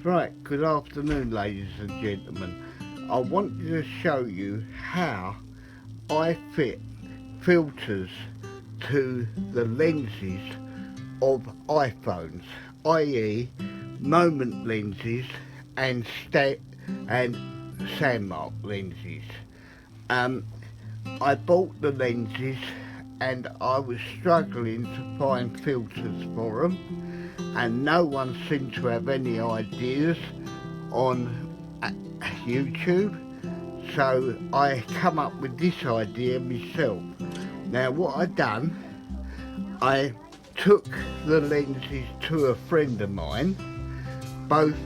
Right, good afternoon ladies and gentlemen. I wanted to show you how I fit filters to the lenses of iPhones, i.e. moment lenses and Sandmarc lenses. I bought the lenses and I was struggling to find filters for them, and no one seemed to have any ideas on YouTube, so I come up with this idea myself. Now what I done, I took the lenses to a friend of mine, both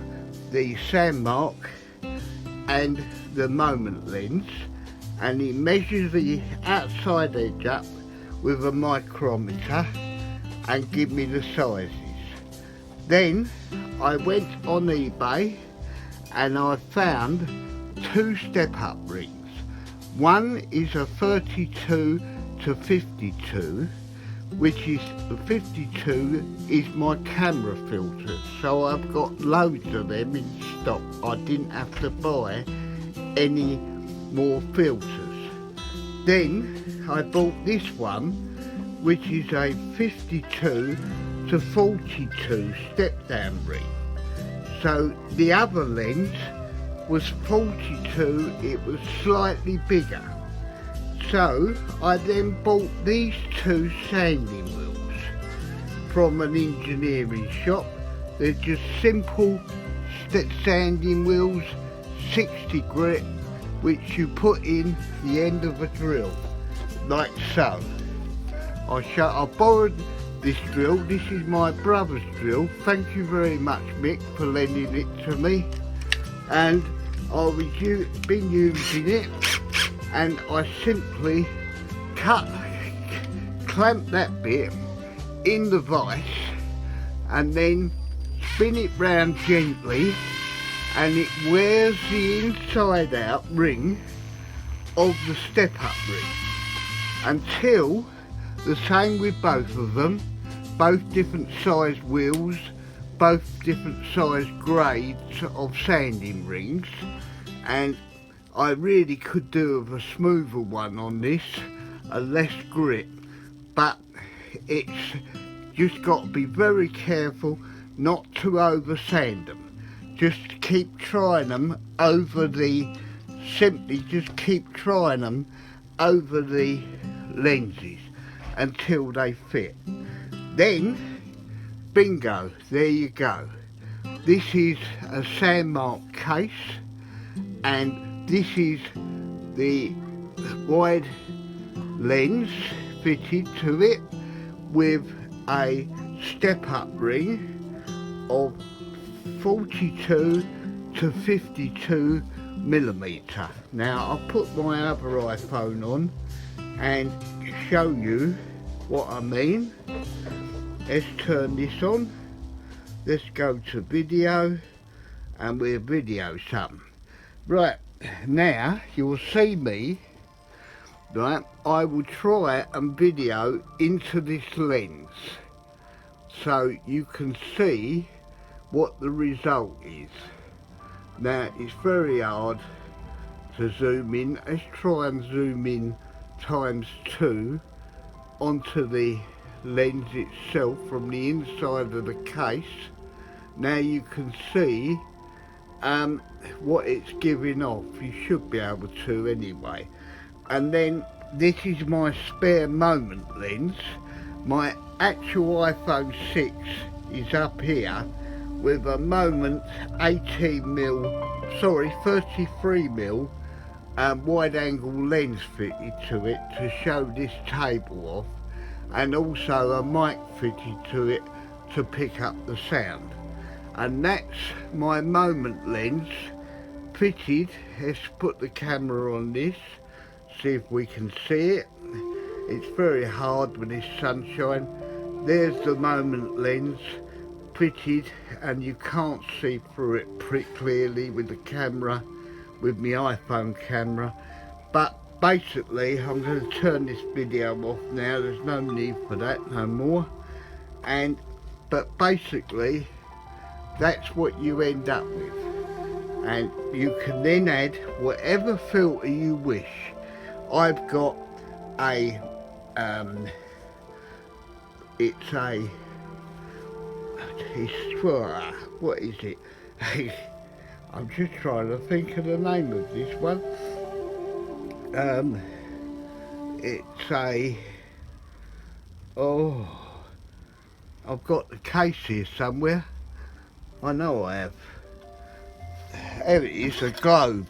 the Sandmarc and the moment lens, and he measured the outside edge up with a micrometer and give me the sizes. Then I went on eBay and I found two step-up rings. One is a 32 to 52, which is 52 is my camera filter, so I've got loads of them in stock. I didn't have to buy any more filters. Then I bought this one, which is a 52 to 42 step down ring. So the other lens was 42, it was slightly bigger. So I then bought these two sanding wheels from an engineering shop. They're just simple sanding wheels, 60 grit, which you put in the end of a drill, like so. I borrowed this drill. This is my brother's drill. Thank you very much, Mick, for lending it to me. And I've been using it, and I simply clamp that bit in the vise and then spin it round gently, and it wears the inside out ring of the step-up ring until, the same with both of them, both different size wheels, both different size grades of sanding rings, and I really could do with a smoother one on this, a less grit, but it's just got to be very careful not to over sand them. Just keep trying them over just keep trying them over the lenses until they fit. Then, bingo, there you go. This is a Sandmarc case, and this is the wide lens fitted to it with a step-up ring of 42 to 52 millimeter. Now I'll put my other iPhone on and show you what I mean. Let's turn this on. Let's go to video and we'll video something. Right, now you'll see me, right, I will try and video into this lens so you can see what the result is. Now it's very hard to zoom in. Let's try and zoom in ×2 onto the lens itself from the inside of the case. Now you can see what it's giving off. You should be able to anyway. And then this is my spare moment lens. My actual iPhone 6 is up here with a moment 33mm wide angle lens fitted to it to show this table off, and also a mic fitted to it to pick up the sound. And that's my moment lens fitted. Let's put the camera on this, see if we can see it. It's very hard with this sunshine. There's the moment lens fitted, and you can't see through it pretty clearly with the camera, with my iPhone camera. But basically I'm going to turn this video off now. There's no need for that no more. But basically that's what you end up with. And you can then add whatever filter you wish. I've got a it's a what is it? I'm just trying to think of the name of this one. It's a, I've got the case here somewhere. I know I have. There it is, a globe.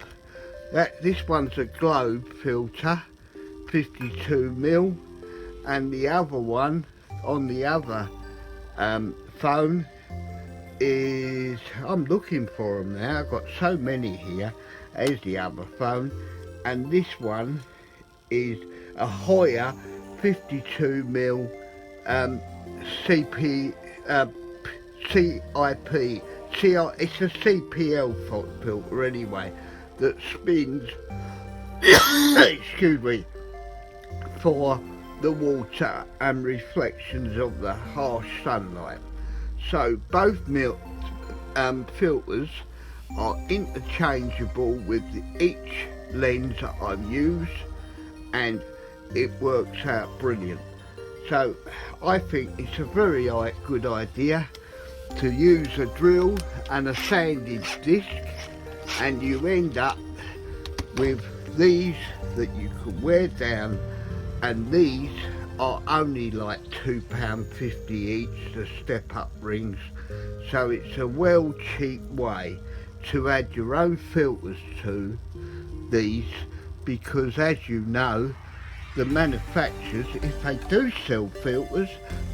This one's a globe filter, 52mm, and the other one on the other phone is, I'm looking for them now, I've got so many here. There's the other phone, and this one is a Hoya 52mm it's a CPL filter anyway, that spins excuse me, for the water and reflections of the harsh sunlight. So both filters are interchangeable with each lens that I've used, and it works out brilliant. So I think it's a very good idea to use a drill and a sandage disc, and you end up with these that you can wear down, and these are only like £2.50 each, the step up rings. So it's a well cheap way to add your own filters to these, because as you know, the manufacturers, if they do sell filters,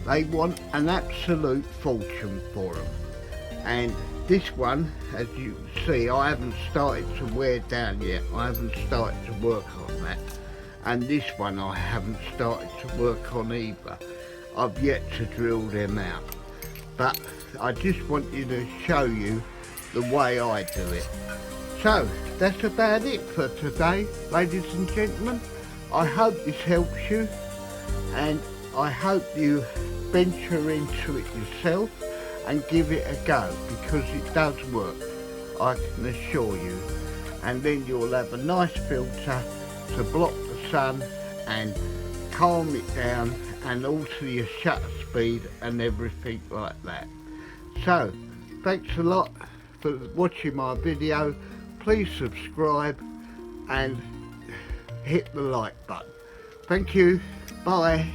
they want an absolute fortune for them. And this one, as you can see, I haven't started to wear down yet. I haven't started to work on that. And this one I haven't started to work on either. I've yet to drill them out. But I just wanted to show you the way I do it. So that's about it for today, ladies and gentlemen. I hope this helps you, and I hope you venture into it yourself and give it a go, because it does work, I can assure you. And then you'll have a nice filter to block the sun and calm it down and alter your shutter speed and everything like that. So thanks a lot for watching my video. Please subscribe and hit the like button. Thank you. Bye.